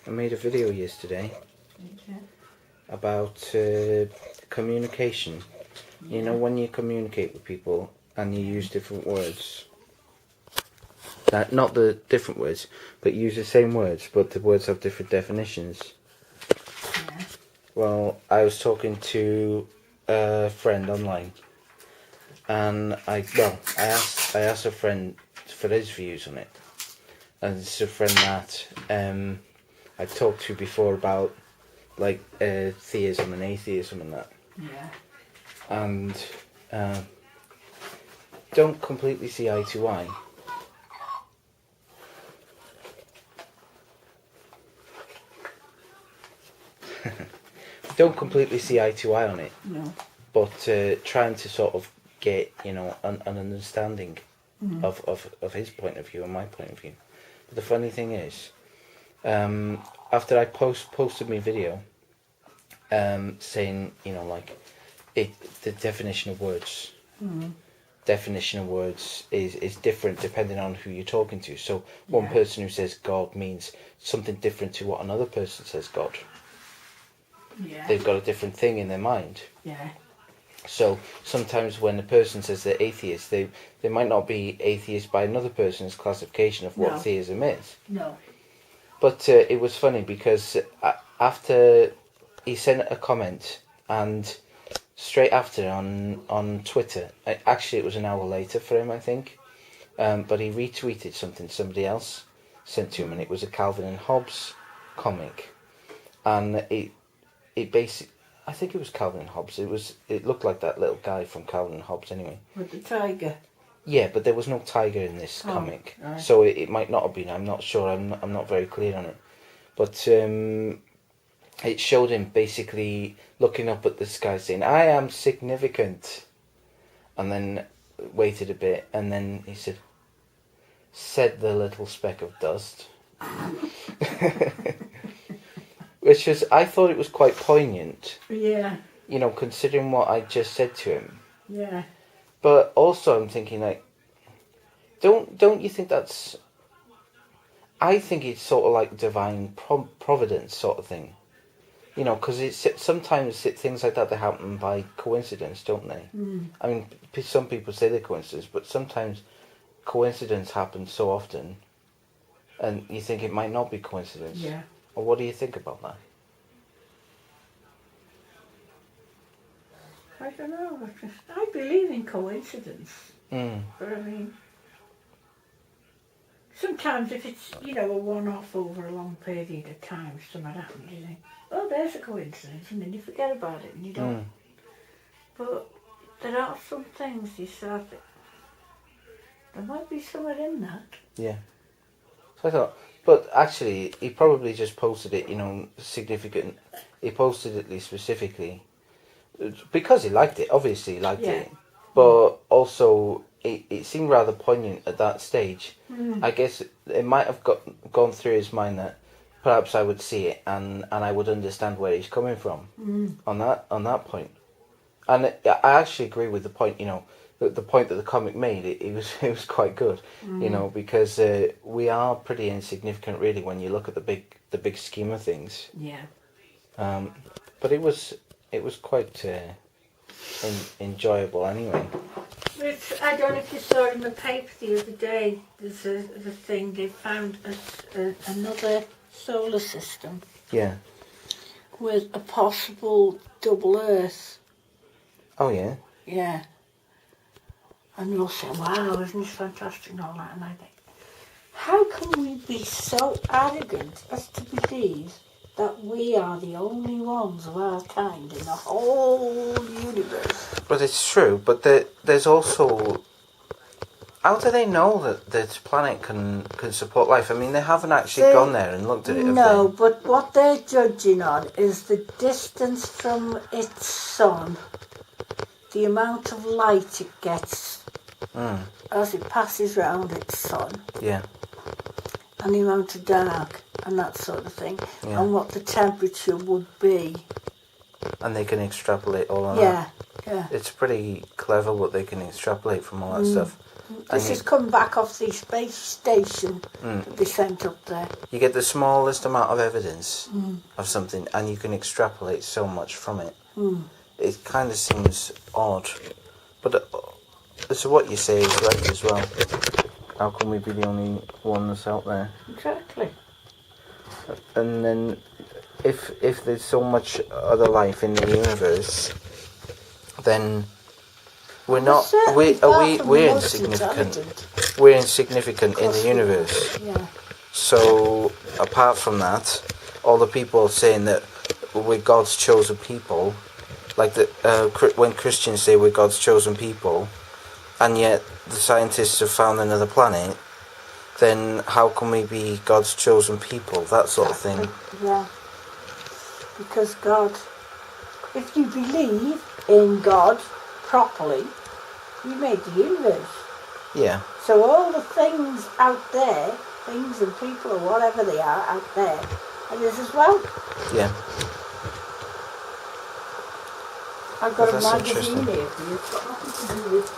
I made a video yesterday about communication. You know, when you communicate with people and you use different words, not the different words, but use the same words, but the words have different definitions. Yeah. Well, I was talking to a friend online, and I asked a friend for his views on it, and it's a friend that I talked to before about like theism and atheism and that. Yeah. And don't completely see eye to eye. Don't completely see eye to eye on it. No. But trying to sort of get, an understanding of his point of view and my point of view. But the funny thing is, after I posted my video, saying, the definition of words. Definition of words is different depending on who you're talking to. So one person who says God means something different to what another person says God. Yeah. They've got a different thing in their mind. Yeah. So sometimes when a person says they're atheist, they might not be atheist by another person's classification of what theism is. No. But it was funny because after he sent a comment, and straight after on Twitter, actually it was an hour later for him, I think, but he retweeted something somebody else sent to him, and it was a Calvin and Hobbes comic, and it basically, I think it was Calvin and Hobbes. It looked like that little guy from Calvin and Hobbes anyway. With the tiger. Yeah, but there was no tiger in this comic, right. So it might not have been. I'm not sure. I'm not very clear on it, but it showed him basically looking up at the sky, saying, "I am significant," and then waited a bit, and then he said the little speck of dust. Which was, I thought it was quite poignant. Yeah. Considering what I just said to him. Yeah. But also I'm thinking, like, don't you think that's... I think it's sort of like divine providence sort of thing. Because sometimes things like that, they happen by coincidence, don't they? I mean, some people say they're coincidence, but sometimes coincidence happens so often, and you think it might not be coincidence. Yeah. Or what do you think about that? I don't know. I believe in coincidence. But I mean, sometimes if it's, a one-off over a long period of time, something happens, you think, oh, there's a coincidence, and then you forget about it and you don't. But there are some things you sort of, there might be something in that. Yeah. So I thought, but actually, he probably just posted it, significant. He posted it specifically because he liked it. Obviously, he liked it, but also it seemed rather poignant at that stage. I guess it might have gone through his mind that perhaps I would see it and I would understand where he's coming from on that point. And I actually agree with the point. The point that the comic made, it was quite good, because we are pretty insignificant, really, when you look at the big scheme of things. Yeah. But it was quite enjoyable anyway. I don't know if you saw in the paper the other day. There's the thing they found another solar system. Yeah. With a possible double Earth. Oh yeah. Yeah. And you'll say, wow, isn't this fantastic and all that? And I think, how can we be so arrogant as to believe that we are the only ones of our kind in the whole universe? But it's true, but there's also... How do they know that this planet can support life? I mean, they haven't actually gone there and looked at it, have No, they? but what they're judging on is the distance from its sun, the amount of light it gets as it passes round its sun. Yeah. And the amount of dark and that sort of thing. Yeah. And what the temperature would be and they can extrapolate all of Yeah, that. yeah. It's pretty clever what they can extrapolate from all that stuff. This has come back off the space station that they sent up there. You get the smallest amount of evidence of something, and you can extrapolate so much from it. It kind of seems odd, but so what you say is right as well. How can we be the only ones out there? Exactly. And then, if there's so much other life in the universe, then we're not. We're insignificant. We're insignificant in the universe. Yeah. So apart from that, all the people saying that we're God's chosen people, like when Christians say we're God's chosen people, and yet the scientists have found another planet, then how can we be God's chosen people? That sort of thing. Yeah. Because God, if you believe in God properly, you made the universe. Yeah. So all the things out there, things and people or whatever they are out there, are yours as well. Yeah. I've got That's a magazine interesting. here for you. It's got nothing to do with